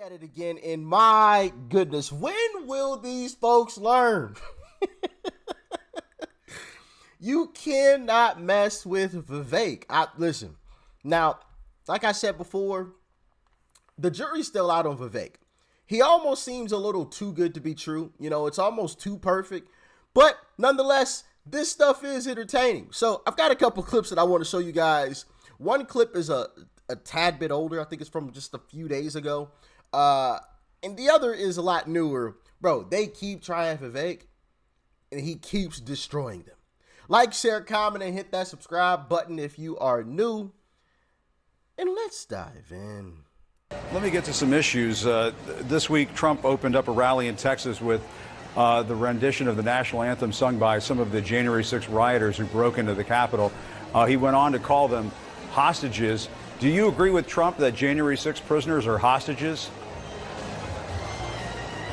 at it again, and my goodness, when will these folks learn? You cannot mess with Vivek. Listen, now, like I said before, the jury's still out on Vivek. He almost seems a little too good to be true. You know, it's almost too perfect. But nonetheless, this stuff is entertaining. So I've got a couple clips that I want to show you guys. One clip is a tad bit older. I think it's from just a few days ago. And the other is a lot newer. Bro, they keep trying Vivek, and he keeps destroying them. Like, share, comment, and hit that subscribe button if you are new. And let's dive in. Let me get to some issues. This week, Trump opened up a rally in Texas with the rendition of the national anthem sung by some of the January 6 rioters who broke into the Capitol. He went on to call them hostages. Do you agree with Trump that January 6 prisoners are hostages?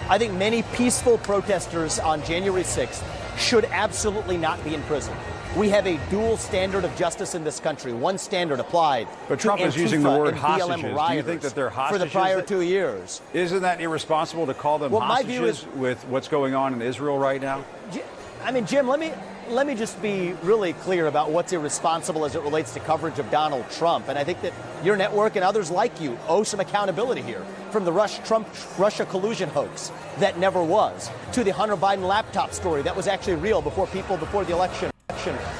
I think many peaceful protesters on January 6th should absolutely not be in prison. We have a dual standard of justice in this country. One standard applied. But Trump is using the word hostages. Do you think that they're hostages? For the prior 2 years. Isn't that irresponsible to call them hostages with what's going on in Israel right now? I mean, Jim, let me just be really clear about what's irresponsible as it relates to coverage of Donald Trump. And I think that your network and others like you owe some accountability here. From the Russia collusion hoax that never was, to the Hunter Biden laptop story that was actually real before the election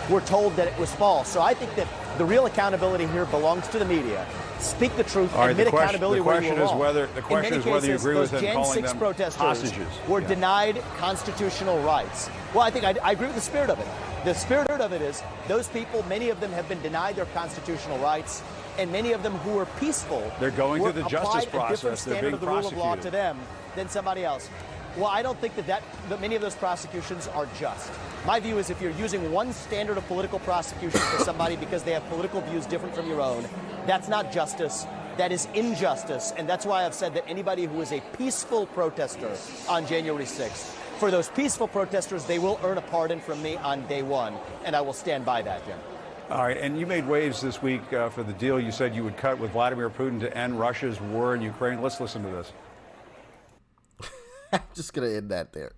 were told that it was false. So I think that the real accountability here belongs to the media. Speak the truth, admit accountability where you were wrong. The question is whether you agree with him calling them hostages. Were denied constitutional rights. Well, I think I agree with the spirit of it. The spirit of it is those people, many of them have been denied their constitutional rights, and many of them who were peaceful. They're going through the justice process. They're being prosecuted. The rule of law to them than somebody else. Well, I don't think that many of those prosecutions are just. My view is if you're using one standard of political prosecution for somebody because they have political views different from your own, that's not justice. That is injustice. And that's why I've said that anybody who is a peaceful protester on January 6th, for those peaceful protesters, they will earn a pardon from me on day one. And I will stand by that, Jim. All right. And you made waves this week for the deal you said you would cut with Vladimir Putin to end Russia's war in Ukraine. Let's listen to this. I'm just going to end that there.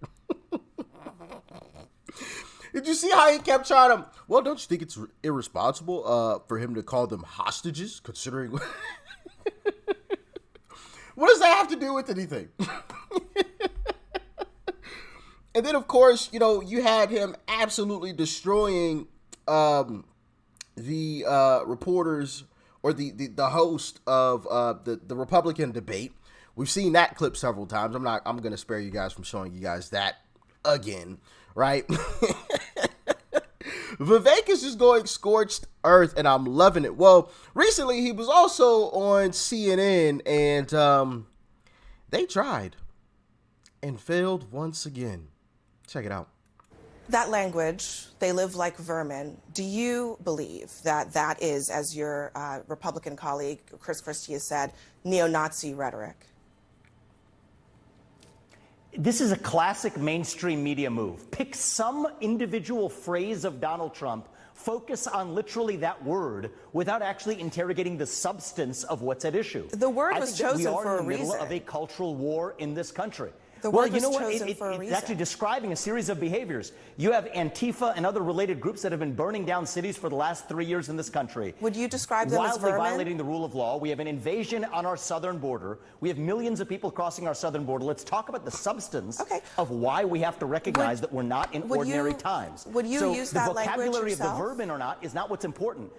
Did you see how he kept trying to... Well, don't you think it's irresponsible for him to call them hostages, considering... What does that have to do with anything? And then, of course, you know, you had him absolutely destroying the reporters or the host of the Republican debate. We've seen that clip several times. I'm going to spare you guys from showing you guys that again, right? Vivek is just going scorched earth, and I'm loving it. Well, recently he was also on CNN, and they tried and failed once again. Check it out. That language, they live like vermin. Do you believe that that is, as your Republican colleague Chris Christie has said, neo-Nazi rhetoric? This is a classic mainstream media move. Pick some individual phrase of Donald Trump, focus on literally that word without actually interrogating the substance of what's at issue. The word was chosen for a reason. We are in the middle of a cultural war in this country. Well, you know what? It's actually describing a series of behaviors. You have Antifa and other related groups that have been burning down cities for the last 3 years in this country. Would you describe them as vermin? Wildly violating the rule of law. We have an invasion on our southern border. We have millions of people crossing our southern border. Let's talk about the substance of why we have to recognize that we're not in ordinary times. Would you use that language yourself? The vocabulary of the vermin or not is not what's important.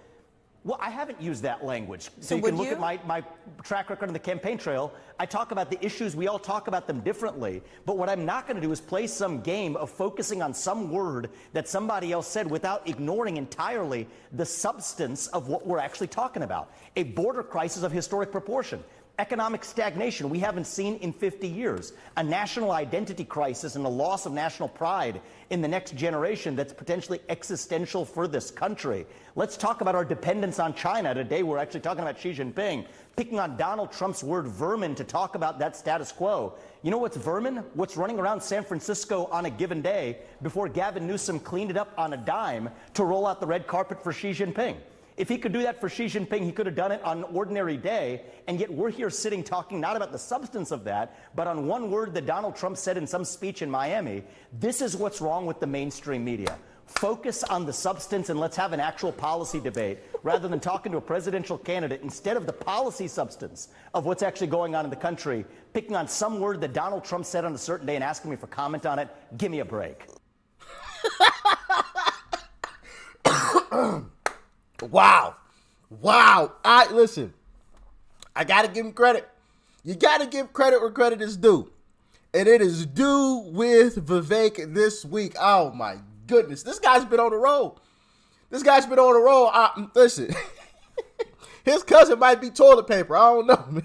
Well, I haven't used that language. So you can look at my track record on the campaign trail. I talk about the issues. We all talk about them differently. But what I'm not going to do is play some game of focusing on some word that somebody else said without ignoring entirely the substance of what we're actually talking about. A border crisis of historic proportion. Economic stagnation we haven't seen in 50 years. A national identity crisis and a loss of national pride in the next generation that's potentially existential for this country. Let's talk about our dependence on China. Today we're actually talking about Xi Jinping, picking on Donald Trump's word vermin to talk about that status quo. You know what's vermin? What's running around San Francisco on a given day before Gavin Newsom cleaned it up on a dime to roll out the red carpet for Xi Jinping. If he could do that for Xi Jinping, he could have done it on an ordinary day. And yet we're here sitting talking not about the substance of that, but on one word that Donald Trump said in some speech in Miami. This is what's wrong with the mainstream media. Focus on the substance and let's have an actual policy debate rather than talking to a presidential candidate instead of the policy substance of what's actually going on in the country, picking on some word that Donald Trump said on a certain day and asking me for comment on it. Give me a break. Wow. Listen, I got to give him credit. You got to give credit where credit is due. And it is due with Vivek this week. Oh, my goodness. This guy's been on the roll. Listen, his cousin might be toilet paper. I don't know, man.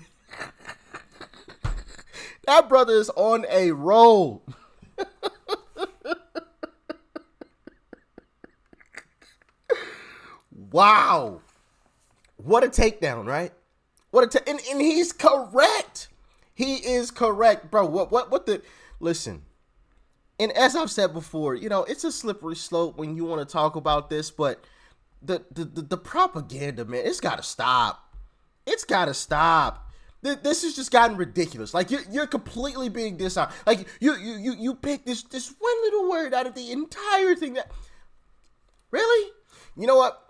That brother is on a roll. Wow. What a takedown, right? And he's correct. He is correct, bro. Listen. And as I've said before, it's a slippery slope when you want to talk about this, but the propaganda, man, it's got to stop. This has just gotten ridiculous. Like you're completely being dishonest. Like you picked this one little word out of the entire thing. Really? You know what?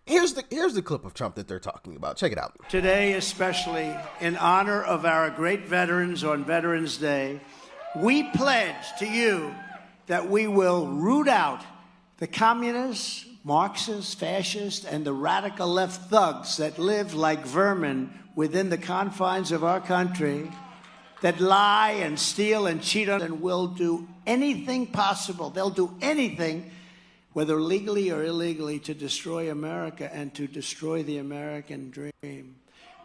Here's the clip of Trump that they're talking about. Check it out. Today, especially in honor of our great veterans on Veterans Day, we pledge to you that we will root out the communists, Marxists, fascists, and the radical left thugs that live like vermin within the confines of our country, that lie and steal and cheat on, and will do anything possible. They'll do anything, whether legally or illegally, to destroy America and to destroy the American dream.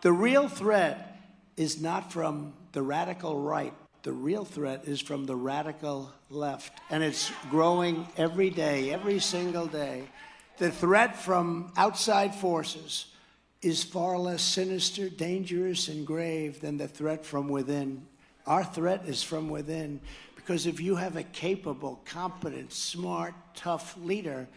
The real threat is not from the radical right. The real threat is from the radical left, and it's growing every day, every single day. The threat from outside forces is far less sinister, dangerous, and grave than the threat from within. Our threat is from within, because if you have a capable, competent, smart, tough leader,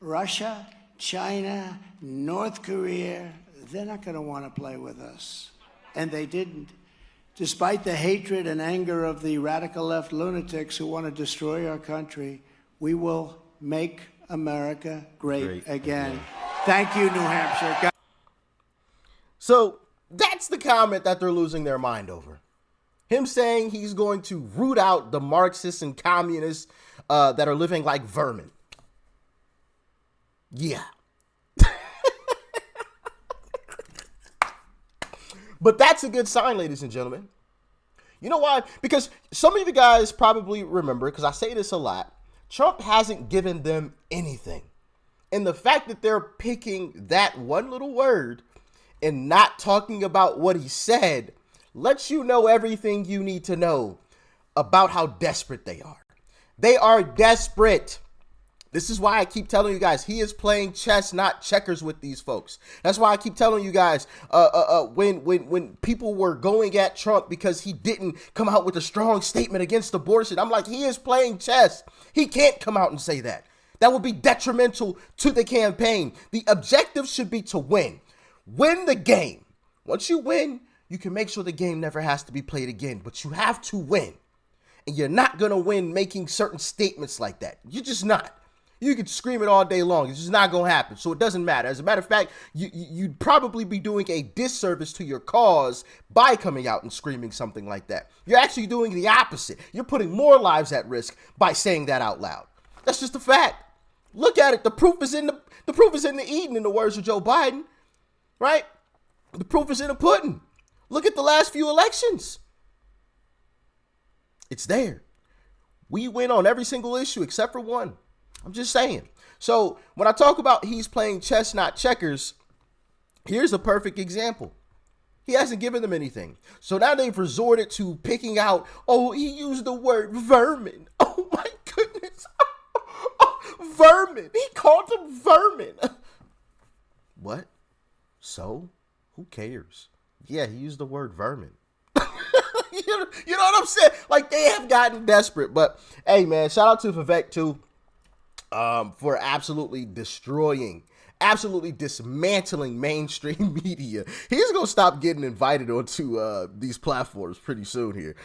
Russia, China, North Korea, they're not going to want to play with us. And they didn't. Despite the hatred and anger of the radical left lunatics who want to destroy our country, we will make America great again. Thank you, New Hampshire. So that's the comment that they're losing their mind over. Him saying he's going to root out the Marxists and communists that are living like vermin. Yeah. But that's a good sign, ladies and gentlemen. You know why? Because some of you guys probably remember, because I say this a lot, Trump hasn't given them anything. And the fact that they're picking that one little word and not talking about what he said lets you know everything you need to know about how desperate they are. They are desperate. This is why I keep telling you guys, he is playing chess, not checkers with these folks. That's why I keep telling you guys, when people were going at Trump because he didn't come out with a strong statement against abortion, I'm like, he is playing chess. He can't come out and say that. That would be detrimental to the campaign. The objective should be to win. Win the game. Once you win, you can make sure the game never has to be played again, but you have to win. And you're not going to win making certain statements like that. You're just not. You could scream it all day long. It's just not going to happen. So it doesn't matter. As a matter of fact, you'd probably be doing a disservice to your cause by coming out and screaming something like that. You're actually doing the opposite. You're putting more lives at risk by saying that out loud. That's just a fact. Look at it. The proof is in the eating, in the words of Joe Biden, right? The proof is in the pudding. Look at the last few elections. It's there. We win on every single issue except for one. I'm just saying. So when I talk about he's playing chess, not checkers, here's a perfect example. He hasn't given them anything. So now they've resorted to picking out, oh, he used the word vermin. Oh my goodness. Vermin. He called them vermin. What? So? Who cares? Yeah, he used the word vermin. You know what I'm saying? Like, they have gotten desperate. But, hey, man, shout out to Vivek, too, for absolutely destroying absolutely dismantling mainstream media. He's gonna stop getting invited onto these platforms pretty soon here.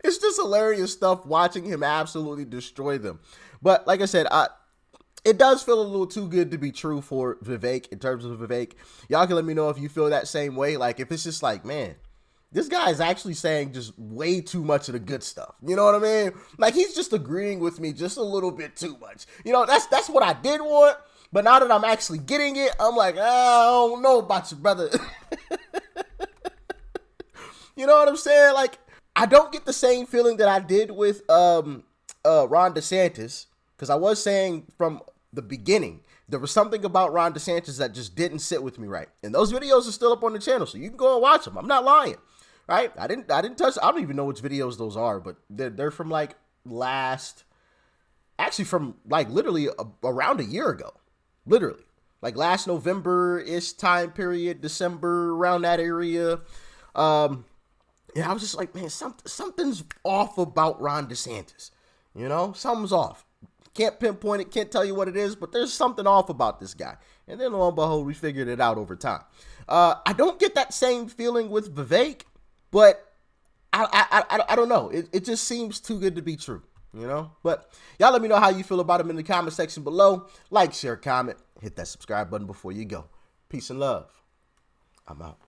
It's just hilarious stuff watching him absolutely destroy them. But like I said, it does feel a little too good to be true for Vivek in terms of Vivek. Y'all can let me know if you feel that same way. Like, if it's just like, man, this guy is actually saying just way too much of the good stuff. You know what I mean? Like, he's just agreeing with me just a little bit too much. You know, that's what I did want. But now that I'm actually getting it, I'm like, I don't know about you, brother. You know what I'm saying? Like, I don't get the same feeling that I did with Ron DeSantis, because I was saying from the beginning, there was something about Ron DeSantis that just didn't sit with me right. And those videos are still up on the channel, so you can go and watch them. I'm not lying, right? I didn't touch. I don't even know which videos those are, but they're from like from like literally around a year ago, literally like last November-ish time period, December, around that area. Yeah, I was just like, man, something's off about Ron DeSantis. You know, something's off. Can't pinpoint it, can't tell you what it is, but there's something off about this guy. And then lo and behold, we figured it out over time. I don't get that same feeling with Vivek, but I don't know. It just seems too good to be true, you know? But y'all let me know how you feel about him in the comment section below. Like, share, comment, hit that subscribe button before you go. Peace and love. I'm out.